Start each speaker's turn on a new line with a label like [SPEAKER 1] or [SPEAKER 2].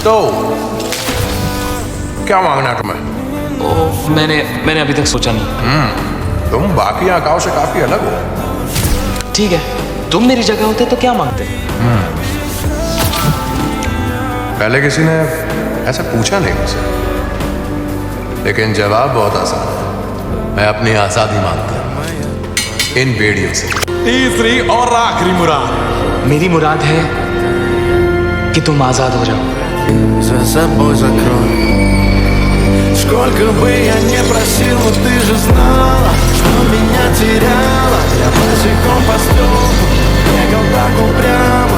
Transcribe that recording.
[SPEAKER 1] तो क्या मांगना है तुम्हें?
[SPEAKER 2] मैंने अभी तक सोचा नहीं।
[SPEAKER 1] तुम बाकी आकाओं से काफी अलग हो।
[SPEAKER 2] ठीक है, तुम मेरी जगह होते तो क्या मांगते?
[SPEAKER 1] पहले किसी ने ऐसा पूछा नहीं मुझसे, लेकिन जवाब बहुत आसान है। मैं अपनी आजादी मांगता हूं इन बेड़ियों से।
[SPEAKER 3] तीसरी और आखिरी मुराद,
[SPEAKER 2] मेरी मुराद है कि तुम आजाद हो जाओ।
[SPEAKER 4] За собой закрой. Сколько бы я не просил, но ты же знала, что меня теряла. Я босиком по стеклу бегал так упрямо.